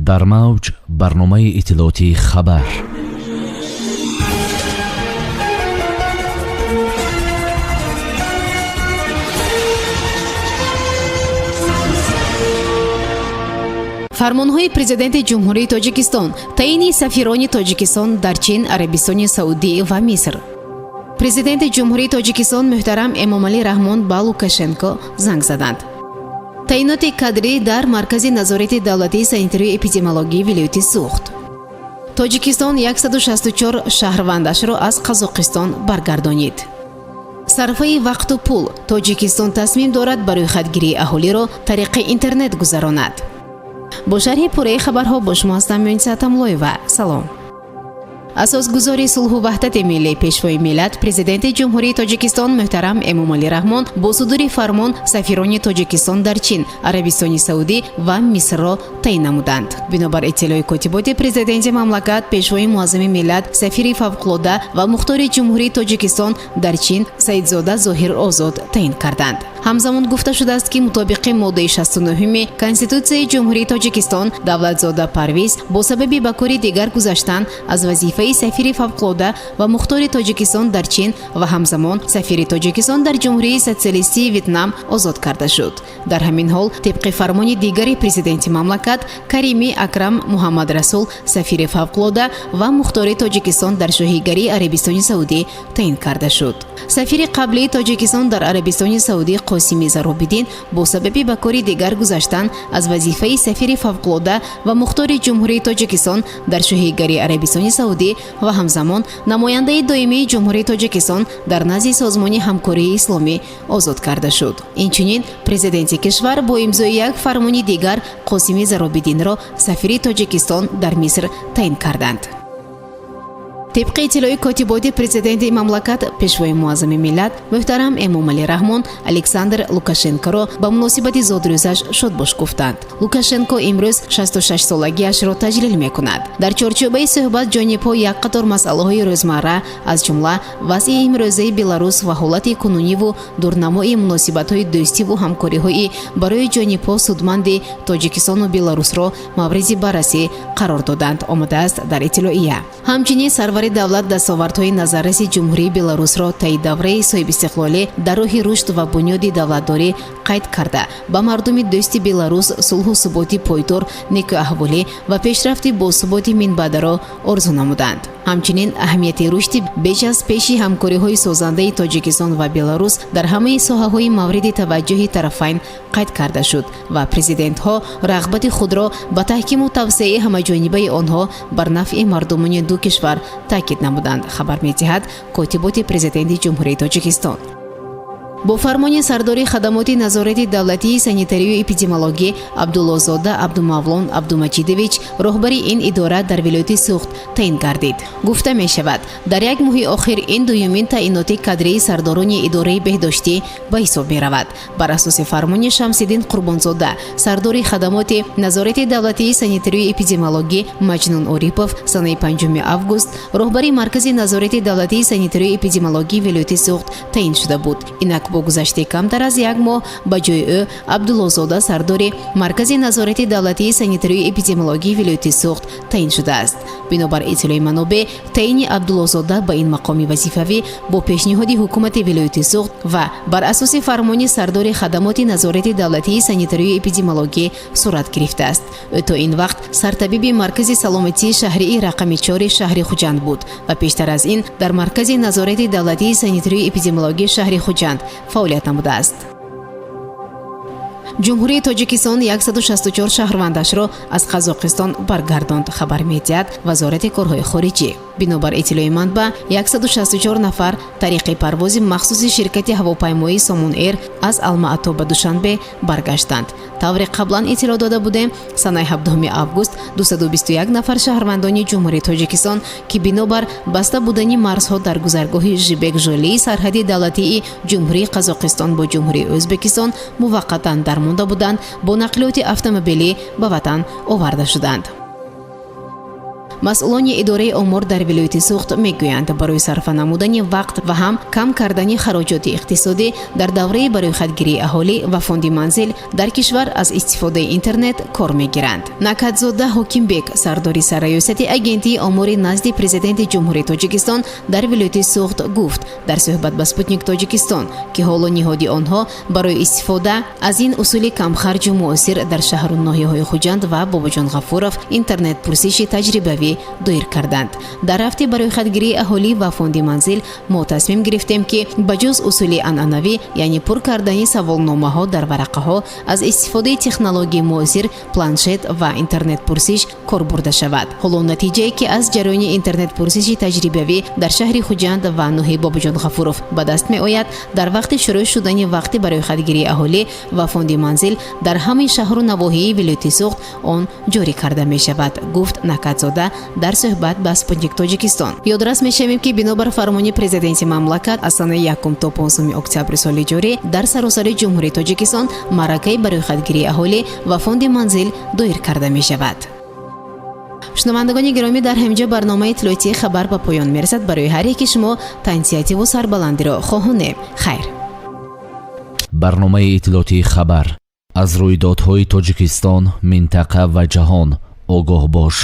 дар мавҷ барномаи иттилоотии хабар. фармонҳои президенти ҷумҳурии тоҷикистон таъини сафирони тоҷикистон дар чин, арабистони саудӣ ва миср. президенти ҷумҳурии тоҷикистон муҳтарам эмомалӣ раҳмон ба лукашенко занг заданд. таъиноти кадрӣ дар маркази назорати давлатии санитарию эпидемиологии вилояти Суғд. тоҷикистон 164 шаҳрвандашро аз Қазоқистон баргардонид. сарфаи вақту пул. тоҷикистон тасмим дорад ба рӯйхатгирии аҳолиро тариқи интернет гузаронад. бо шарҳи пурраи хабарҳо бо шумо ҳастам Мюниса Атамлоева. салом. асосгузори сулҳу ваҳдати миллӣ, пешвои миллат, президенти ҷумҳурии тоҷикистон муҳтарам Эмомалӣ Раҳмон бо судури фармон сафирони тоҷикистон дар Чин, Арабистони Саудӣ ва Мисрро таъин намуданд. бинобар иттилои котиботи президенти мамлакат, пешвои муаззами миллат, сафири фавқулода ва мухтори ҷумҳурии тоҷикистон дар Чин Саидзода Зоҳир Озод таъин карданд. ҳамзамон гуфта шудааст ки мутобиқи моддаи 69 Конститутсияи ҷумҳурии тоҷикистон Давлатзода Парвиз бо сабаби ба кори дигар гузаштан аз вазифаи сафири фавқулода ва мухтори тоҷикистон дар Чин ва ҳамзамон сафири тоҷикистон дар ҷумҳурии социалистии Вьетнам озод карда шуд. дар ҳамин ҳол тибқи фармони дигари президенти мамлакат Карими Акрам Муҳаммад Расул сафири фавқулода ва мухтори тоҷикистон дар шоҳигарии Арабистони Саудӣ таъин карда шуд. сафири қаблии тоҷикистон дар Арабистони Саудӣ Қосими Заробиддин бо сабаби ба кори дигар гузаштан аз вазифаи сафири фавқулода ва мухтори ҷумҳурии тоҷикистон дар шоҳигарии Арабистони Саудӣ ва ҳамзамон намояндаи доимии ҷумҳурии тоҷикистон дар назди созмони ҳамкории исломӣ озод карда шуд. инчунин президенти кишвар бо имзои як фармони дигар Қосими Заробиддинро сафири тоҷикистон дар Миср таъин карданд. тибқи иттилои котиботи президенти мамлакат, пешвои муаззами миллат муҳтарам Эмомалӣ Раҳмон Александр Лукашенкоро ба муносибати зодрӯзаш шодбош гуфтанд. Лукашенко имрӯз 66-солагиашро таҷлил мекунад. дар чорчӯбаи суҳбат ҷонибҳо як қатор масъалаҳои рӯзмарра аз ҷумла вазъи имрӯзаи Беларус ва ҳолати кунуниву дурнамои муносибатҳои дӯстиву ҳамкориҳои барои ҷонибҳо судманди Тоҷикистону Беларусро мавриди баррасӣ қарор доданд, омадааст дар иттилоия. ҳамчунин сарвари давлат дастовардҳои назарраси ҷумҳурии Беларусро таи давраи соҳибистиқлолӣ дар роҳи рушд ва бунёди давлатдорӣ қайд карда ба мардуми дӯсти Беларус сулҳу суботи пойдор, неку аҳволӣ ва пешрафти босуботи минбаъдаро орзу намуданд. ҳамчунин аҳамияти рушди беч аз пеши ҳамкориҳои созандаи Тоҷикистон ва Беларус дар ҳамаи соҳаҳои мавриди таваҷҷӯҳи тарафайн қайд карда шуд ва президентҳо рағбати худро ба таҳкиму тавсеаи ҳамаҷонибаи онҳо бар нафъи мардумони ду кишвар таъкид намуданд, хабар медиҳад котиботи президенти ҷумҳурии Тоҷикистон. бо фармони сардори хадамоти назорати давлатии санитарию эпидемиологӣ Абдуллозода Абдумавлон Абдумаҷидович роҳбари ин идора дар вилояти Суғд таъин гардид. гуфта мешавад, дар як моҳи охир ин дуюмин таъиноти кадрии сардорони идораи беҳдоштӣ ба ҳисоб меравад. бар асоси фармони Шамсиддин Қурбонзода сардори хадамоти назорати давлатии санитарию эпидемиологӣ Маҷнун Орипов санаи 5 август роҳбари маркази назорати давлатии санитарию эпидемиологии вилояти Суғд таъин шуда буд. инак бо гузашти камтар аз як моҳ ба ҷои ӯ Абдуллозода сардори маркази назорати давлатии санитарию эпидемиологии вилояти Суғд таъин шудааст. бинобар иттилои манобеъ, таъини Абдуллозода ба ин мақоми вазифавӣ бо пешниҳоди ҳукумати вилояти Суғд ва бар асоси фармони сардори хадамоти назорати давлатии санитарию эпидемиологӣ сурат гирифтааст. ӯ то ин вақт сартабиби маркази саломатии шаҳрии рақами 4 шаҳри Хуҷанд буд ва пештар аз ин дар маркази назорати давлатии санитарию эпидемиологӣ шаҳри Хуҷанд фаъолият намудааст. ҷумҳурии тоҷикистон 164 шаҳрвандашро аз Қазоқистон баргардонд, хабар медиҳад вазорати корҳои хориҷӣ. бинобар иттилои манба 164 нафар тариқи парвози махсуси ширкати ҳавопаймоии Somon Air аз Алма-Ато ба Душанбе баргаштанд. тавре қаблан иттилоъ дода будем, санаи 17 август 221 нафар шаҳрвандони ҷумҳурии тоҷикистон ки бинобар баста будани марзҳо дар гузаргоҳи Жибек-Жолии сарҳади давлатии ҷумҳурии Қазоқистон бо ҷумҳурии Ӯзбекистон муваққатан дармонда буданд, бо нақлиёти автомобилӣ ба ватан оварда шуданд. масъулони идораи омор дар вилояти суғд мегӯянд барои сарфа намудани вақт ва ҳам кам кардани хароҷоти иқтисодӣ дар давраи бароихатгирии аҳолӣ ва фонди манзил дар кишвар аз истифодаи интернет кор мегиранд. Накатзода Ҳокимбек, сардори сарраёсати агентии омори назди президенти ҷумҳурии Тоҷикистон дар вилояти суғд гуфт дар суҳбат ба Спутник Тоҷикистон ки ҳоло ниҳоди онҳо барои истифода аз ин усули камхарҷу муосир дар шаҳру ноҳияҳои Хуҷанд ва Бобоҷон Ғафуров интернет-пурсиши таҷрибавӣ доир карданд. Дар ҳафти бароихатгирии аҳолӣ ва фонди манзил мо тасмим гирифтем ки ба ҷуз усули анъанавӣ, яъне пур кардани саволномаҳо дар варақаҳо, аз истифодаи технологияи муосир, планшет ва интернет-пурсиш кор бурда шавад. ҳоло натиҷае ки аз ҷараёни интернет-пурсиши таҷрибавӣ дар шаҳри Хуҷанд ва ноҳияи Бобоҷон Ғафуров ба даст меояд, дар вақти шурӯъ шудани вақти бароихатгирии аҳолӣ ва фонди манзил дар ҳамаи шаҳру навоҳии вилояти суғд он ҷорӣ карда мешавад, гуфт Накатзода дар суҳбат ба Спутник Тоҷикистон. Ёдрас мешавем ки бинобар фармони президенти мамлакат аз санаи 1 то 5 октябри соли ҷорӣ дар саросари ҷумҳурии Тоҷикистон маъракаи бароихатгирии аҳолӣ ва фонди манзил доир карда мешавад. шунавандагони гиромӣ, дар ҳамҷо барномаи иттилоотии хабар ба поён мерасад. барои ҳар яки шумо таъинсиятиву сарбаландиро хоҳонем. хайр. барномаи иттилоотии хабар аз рӯйдодҳои Тоҷикистон, минтақа ва ҷаҳон огоҳ бош.